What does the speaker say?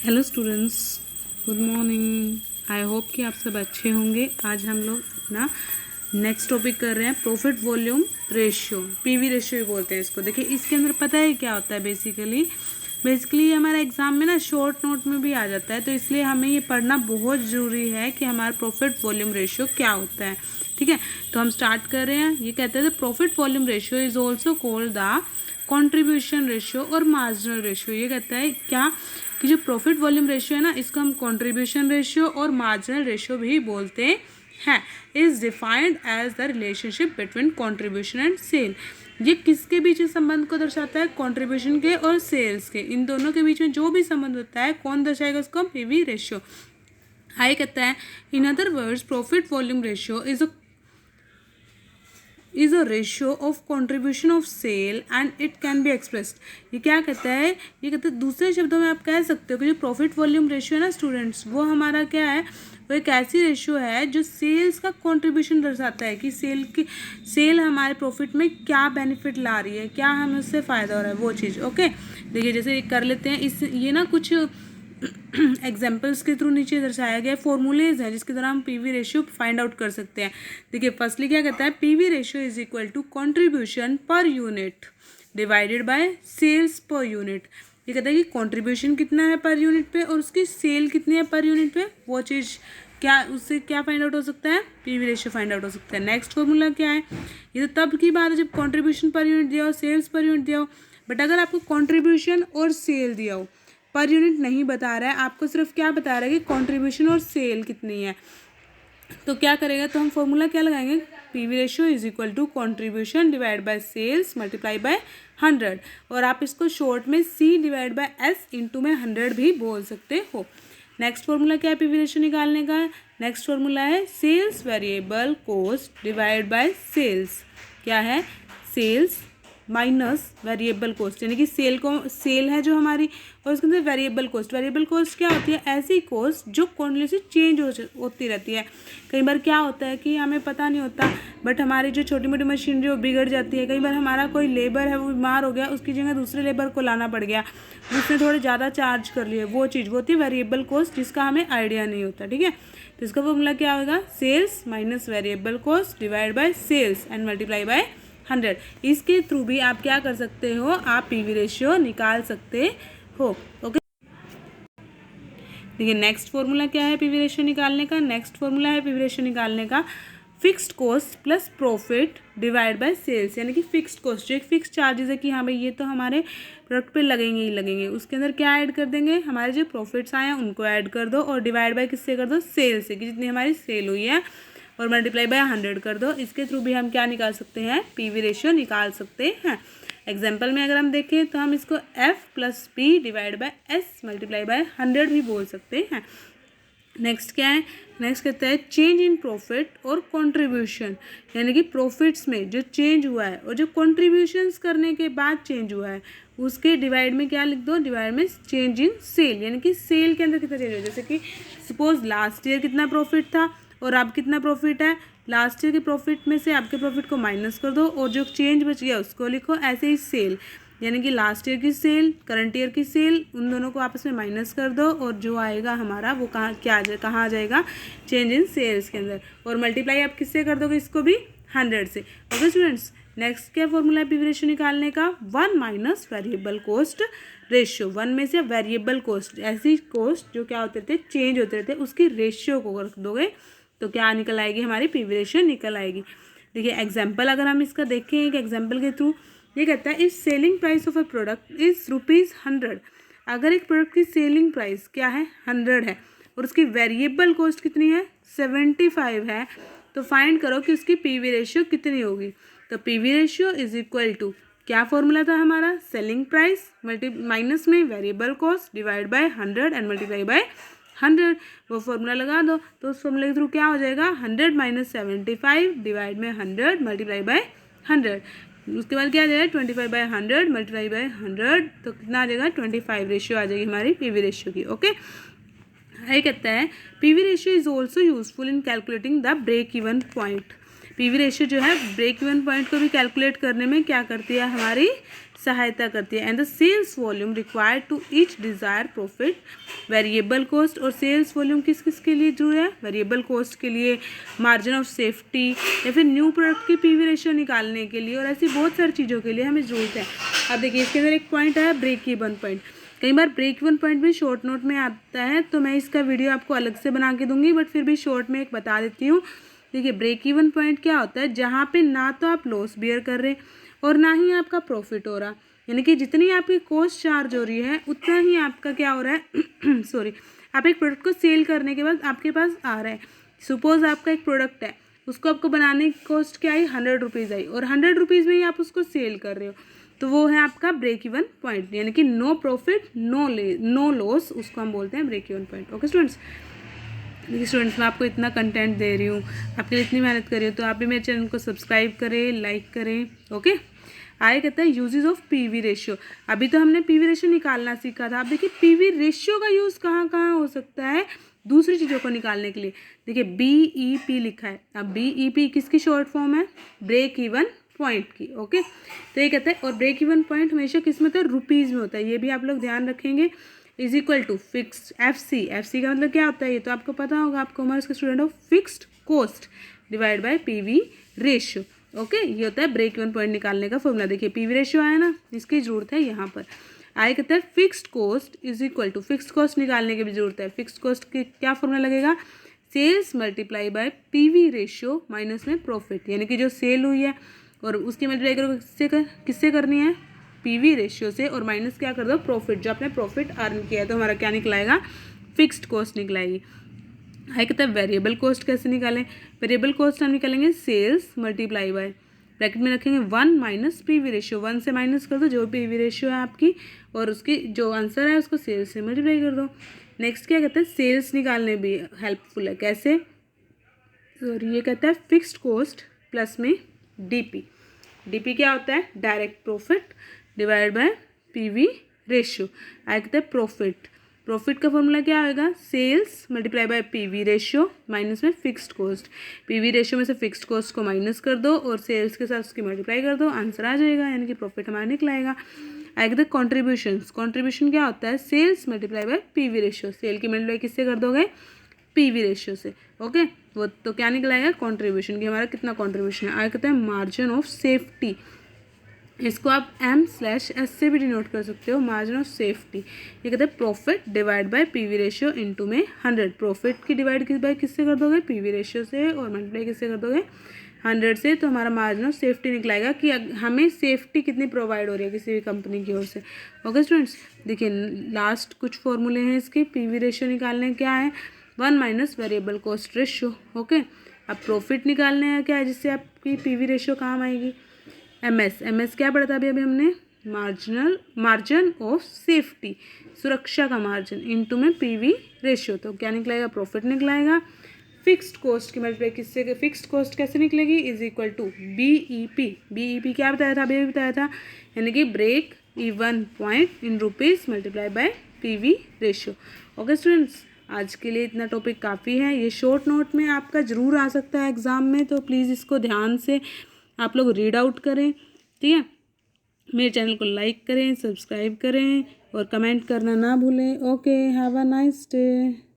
Hello students, good morning. I hope कि आप सब अच्छे होंगे। आज हम लोग अपना नेक्स्ट टॉपिक कर रहे हैं profit volume ratio, PV ratio भी बोलते हैं इसको। देखिए इसके अंदर पता है क्या होता है। बेसिकली हमारा एग्जाम में ना शॉर्ट नोट में भी आ जाता है, तो इसलिए हमें ये पढ़ना बहुत ज़रूरी है कि हमारा प्रॉफिट वॉल्यूम रेशियो क्या होता है। ठीक है, तो हम स्टार्ट कर रहे हैं। ये कहते हैं profit volume ratio is also called the contribution ratio और मार्जिनल रेशियो। ये कहता है क्या कि जो प्रॉफिट वॉल्यूम रेशियो है ना, इसको हम कंट्रीब्यूशन रेशियो और मार्जिनल रेशियो भी बोलते हैं। Is defined as the relationship between contribution and sale. ये किसके बीच संबंध को दर्शाता है? कंट्रीब्यूशन के और सेल्स के, इन दोनों के बीच में जो भी संबंध होता है कौन दर्शाएगा उसको? PV ratio. आई कहता है in other words profit volume ratio is a ratio of contribution of sale and it can be expressed. ये क्या कहता है? ये कहते हैं दूसरे शब्दों में आप कह सकते हो कि जो प्रॉफिट वॉल्यूम रेशियो है ना स्टूडेंट्स, वो हमारा क्या है? वो एक ऐसी रेशियो है जो सेल्स का कंट्रीब्यूशन दर्शाता है कि सेल हमारे प्रॉफिट में क्या बेनिफिट ला रही है, क्या हमें उससे फ़ायदा हो रहा है, वो चीज़। ओके, देखिए जैसे कर लेते हैं इस ये ना कुछ एग्जाम्पल्स के थ्रू नीचे दर्शाया गया फॉर्मूलेज है जिसके द्वारा हम पीवी रेशियो फाइंड आउट कर सकते हैं। देखिए फर्स्टली क्या कहता है? PV ratio is equal to contribution per unit divided by sales per unit. ये कहता है कि कंट्रीब्यूशन कितना है पर यूनिट पे और उसकी सेल कितनी है पर यूनिट पे, वो चीज़ क्या उससे क्या फाइंड आउट हो सकता है? पीवी रेशियो फाइंड आउट हो सकता है। नेक्स्ट फॉर्मूला क्या है? ये तो तब की बात है जब कंट्रीब्यूशन पर यूनिट दिया हो, सेल्स पर यूनिट दिया हो। बट अगर आपको कंट्रीब्यूशन और सेल दिया हो, पर यूनिट नहीं बता रहा है, आपको सिर्फ क्या बता रहा है कि कंट्रीब्यूशन और सेल कितनी है, तो क्या करेगा? तो हम फॉर्मूला क्या लगाएंगे? PV ratio is equal to contribution divide by sales multiply by 100, और आप इसको शॉर्ट में C divide by S into में 100 भी बोल सकते हो। नेक्स्ट फॉर्मूला क्या है पीवी रेशियो निकालने का? नेक्स्ट फॉर्मूला है sales variable cost divide by sales. क्या है? सेल्स माइनस वेरिएबल कॉस्ट, यानी कि सेल है जो हमारी, और उसके अंदर वेरिएबल कॉस्ट। वेरिएबल कॉस्ट क्या होती है? ऐसी कॉस्ट जो कॉन्टिन्यूसली चेंज होती रहती है। कई बार क्या होता है कि हमें पता नहीं होता, बट हमारी जो छोटी मोटी मशीनरी वो बिगड़ जाती है। कई बार हमारा कोई लेबर है वो बीमार हो गया, उसकी जगह दूसरे लेबर को लाना पड़ गया, उसने थोड़े ज़्यादा चार्ज कर लिए, वो चीज़ वो होती है वेरिएबल कॉस्ट, जिसका हमें आइडिया नहीं होता। ठीक है, तो इसका फॉर्मूला क्या होगा? Sales minus variable cost divide by sales and multiply by 100। इसके थ्रू भी आप क्या कर सकते हो? आप पीवी रेशियो निकाल सकते हो। ओके, देखिए नेक्स्ट फॉर्मूला क्या है पीवी रेशियो निकालने का? नेक्स्ट फॉर्मूला है पीवी रेशियो निकालने का fixed cost plus profit divide by sales. यानी कि फिक्स्ड कॉस्ट जो एक फिक्स चार्जेस है कि हाँ भाई ये तो हमारे प्रोडक्ट पे लगेंगे ही लगेंगे, उसके अंदर क्या ऐड कर देंगे? हमारे जो प्रॉफिट्स आए हैं उनको ऐड कर दो, और डिवाइड बाय किससे कर दो? सेल से, कि जितनी हमारी सेल हुई है, और मल्टीप्लाई बाय 100 कर दो। इसके थ्रू भी हम क्या निकाल सकते हैं? पीवी रेशियो निकाल सकते हैं। एग्जाम्पल में अगर हम देखें तो हम इसको F plus P divide by S multiply by 100 भी बोल सकते हैं। नेक्स्ट क्या है? नेक्स्ट कहता है चेंज इन प्रॉफिट और कंट्रीब्यूशन, यानी कि प्रॉफिट्स में जो चेंज हुआ है और जो कंट्रीब्यूशंस करने के बाद चेंज हुआ है, उसके डिवाइड में क्या लिख दो? डिवाइड में चेंज इन सेल, यानी कि सेल के अंदर कितना चेंज हुआ। जैसे कि सपोज लास्ट ईयर कितना प्रॉफिट था और अब कितना प्रॉफिट है। लास्ट ईयर के प्रॉफिट में से आपके प्रॉफिट को माइनस कर दो और जो चेंज बच गया उसको लिखो। ऐसे ही सेल, यानी कि लास्ट ईयर की सेल, करंट ईयर की सेल, उन दोनों को आपस में माइनस कर दो, और जो आएगा हमारा वो कहाँ आ जाएगा? चेंज इन सेल्स के अंदर। और मल्टीप्लाई आप किससे कर दोगे? इसको भी 100 से। ओके स्टूडेंट्स, नेक्स्ट क्या फॉर्मूला है पीवी रेशियो निकालने का? 1 माइनस वेरिएबल कॉस्ट रेशियो। 1 में से वेरिएबल कॉस्ट, ऐसी कॉस्ट जो क्या होते थे? चेंज होते रहते, उसकी रेशियो को रख दोगे तो क्या निकल आएगी? हमारी पीवी रेशियो निकल आएगी। देखिए एग्जाम्पल अगर हम इसका देखें एक एग्जाम्पल के थ्रू, ये कहता है if selling price of a product is ₹100, अगर एक प्रोडक्ट की सेलिंग प्राइस क्या है? 100 है, और उसकी वेरिएबल कॉस्ट कितनी है? 75 है, तो फाइंड करो कि उसकी पीवी रेशियो कितनी होगी। तो PV ratio is equal to, क्या फॉर्मूला था हमारा? सेलिंग प्राइस माइनस में variable cost divide by 100 and multiply by 100। वो फॉर्मूला लगा दो तो उस फॉर्मूले के थ्रू क्या हो जाएगा? 100 माइनस 75 डिवाइड में 100 मल्टीप्लाई बाय 100। उसके बाद क्या आ जाएगा? 25 बाय 100 मल्टीप्लाई बाय 100, तो कितना आ जाएगा? 25 रेशियो आ जाएगी हमारी पीवी रेशियो की। ओके, ये कहता है PV ratio is also useful in calculating the break even point. PV ratio जो है ब्रेक इवन पॉइंट को भी कैलकुलेट करने में क्या करती है? हमारी सहायता करती है। And the sales volume required to each desire profit. Variable cost और सेल्स वॉल्यूम किस किस के लिए जरूरी है? वेरिएबल कॉस्ट के लिए, मार्जिन ऑफ सेफ्टी, या फिर न्यू प्रोडक्ट की पीवी रेशियो निकालने के लिए, और ऐसी बहुत सारी चीज़ों के लिए हमें ज़रूरत है। अब देखिए इसके अंदर एक पॉइंट है ब्रेक इवन पॉइंट। कई बार ब्रेक इवन पॉइंट भी शॉर्ट नोट में आता है, तो मैं इसका वीडियो आपको अलग से बना के दूंगी, बट फिर भी शॉर्ट में एक बता देती हूँ। देखिए ब्रेक इवन पॉइंट क्या होता है? जहाँ पे ना तो आप लॉस बियर कर रहे और ना ही आपका प्रॉफिट हो रहा, यानी कि जितनी आपकी कॉस्ट चार्ज हो रही है उतना ही आपका क्या हो रहा है सॉरी, आप एक प्रोडक्ट को सेल करने के बाद आपके पास आ रहा है। सपोज आपका एक प्रोडक्ट है, उसको आपको बनाने की कॉस्ट क्या आई? 100 रुपीज़ आई, और 100 रुपीज़ में ही आप उसको सेल कर रहे हो, तो वो है आपका ब्रेक इवन पॉइंट, यानी कि नो प्रॉफिट नो लॉस, उसको हम बोलते हैं break even point. Okay students, देखिए स्टूडेंट्स मैं आपको इतना कंटेंट दे रही हूँ, आपके लिए इतनी मेहनत कर रही हूँ, तो आप भी मेरे चैनल को सब्सक्राइब करें, लाइक करें। ओके, आगे कहता है यूजेस ऑफ पीवी रेशियो। अभी तो हमने पीवी रेशियो निकालना सीखा था। अब देखिए पीवी रेशियो का यूज़ कहाँ कहाँ हो सकता है दूसरी चीज़ों को निकालने के लिए। देखिए BEP लिखा है। अब BEP किसकी शॉर्ट फॉर्म है? ब्रेक इवन पॉइंट की। ओके, तो ये कहता है, और ब्रेक इवन पॉइंट हमेशा किस में होता है? रुपीज़ में होता है। ये भी आप लोग ध्यान रखेंगे। Is equal to fixed FC का मतलब क्या होता है? ये तो आपको पता होगा, आप कॉमर्स के स्टूडेंट हो। Fixed cost divide by PV ratio. Okay, ये होता है ब्रेक इवन पॉइंट निकालने का फॉर्मूला। देखिए पीवी रेशियो आया ना, इसकी जरूरत है यहाँ पर। आगे कहता है fixed cost is equal to, fixed cost निकालने की भी जरूरत है। फिक्स्ड कॉस्ट की क्या फॉर्मूला लगेगा? Sales multiply by PV ratio minus में प्रॉफिट, यानी कि जो सेल हुई है और उसकी मल्टीप्लाई करो किससे करनी है? पीवी रेशियो से, और माइनस क्या कर दो? प्रॉफिट, जो आपने प्रॉफिट अर्न किया है, तो हमारा क्या निकलाएगा? Fixed cost निकलाएगी। है कहता है वेरिएबल कॉस्ट कैसे निकालें? वेरिएबल कॉस्ट हम निकालेंगे सेल्स मल्टीप्लाई बाय, ब्रैकेट में रखेंगे 1 माइनस पीवी रेशियो। 1 से माइनस कर दो जो पीवी रेशियो है आपकी, और उसकी जो आंसर है उसको सेल्स से मल्टीप्लाई कर दो। नेक्स्ट क्या कहता है? सेल्स निकालने भी हेल्पफुल है। कैसे? और ये कहता है फिक्स्ड कॉस्ट प्लस में डीपी क्या होता है? Direct profit divide by PV ratio. आगे कहता है प्रॉफिट का फॉर्मूला क्या होगा? Sales multiply by PV ratio minus में फिक्स्ड कॉस्ट। पीवी रेशियो में से फिक्स्ड कॉस्ट को माइनस कर दो और सेल्स के साथ उसकी मल्टीप्लाई कर दो, आंसर आ जाएगा, यानी कि प्रॉफिट हमारा निकलाएगा। आगे द कॉन्ट्रीब्यूशन क्या होता है? Sales multiply by PV ratio. Sale की मल्टीप्लाई किससे कर दोगे? पीवी रेशियो से। ओके, वो तो क्या निकलाएगा? कॉन्ट्रीब्यूशन की हमारा कितना कॉन्ट्रीब्यूशन है। आगे कहते हैं मार्जिन ऑफ सेफ्टी, इसको आप M/S से भी डिनोट कर सकते हो, मार्जिन ऑफ सेफ्टी। ये कहते हैं profit divide by PV ratio into में 100। प्रॉफिट की डिवाइड किससे कर दोगे? पीवी रेशियो से, और मल्टीप्लाई किससे कर दोगे? 100 से। तो हमारा मार्जिन ऑफ सेफ्टी निकलाएगा कि हमें सेफ्टी कितनी प्रोवाइड हो रही है किसी भी कंपनी की ओर से। ओके स्टूडेंट्स, देखिए लास्ट कुछ फॉर्मूले हैं इसके पीवी रेशियो निकालने। क्या है? 1 minus variable cost ratio. Okay, अब प्रॉफिट निकालने हैं क्या है जिससे आपकी पीवी रेशियो काम आएगी? MS क्या पढ़ा था अभी हमने? मार्जिन ऑफ सेफ्टी, सुरक्षा का मार्जिन, इनटू में पीवी रेशियो। तो क्या निकलेगा? प्रॉफिट निकलाएगा। फिक्स्ड कॉस्ट की मल्टीप्लाई किससे? फिक्स्ड कॉस्ट कैसे निकलेगी? इज इक्वल टू BEP क्या बताया था? अभी बताया था, यानी कि break even point in rupees multiply by PV ratio. Okay students, आज के लिए इतना टॉपिक काफ़ी है। ये शॉर्ट नोट में आपका ज़रूर आ सकता है एग्ज़ाम में, तो प्लीज़ इसको ध्यान से आप लोग रीड आउट करें। ठीक है, मेरे चैनल को लाइक करें, सब्सक्राइब करें और कमेंट करना ना भूलें। Okay, have a nice day.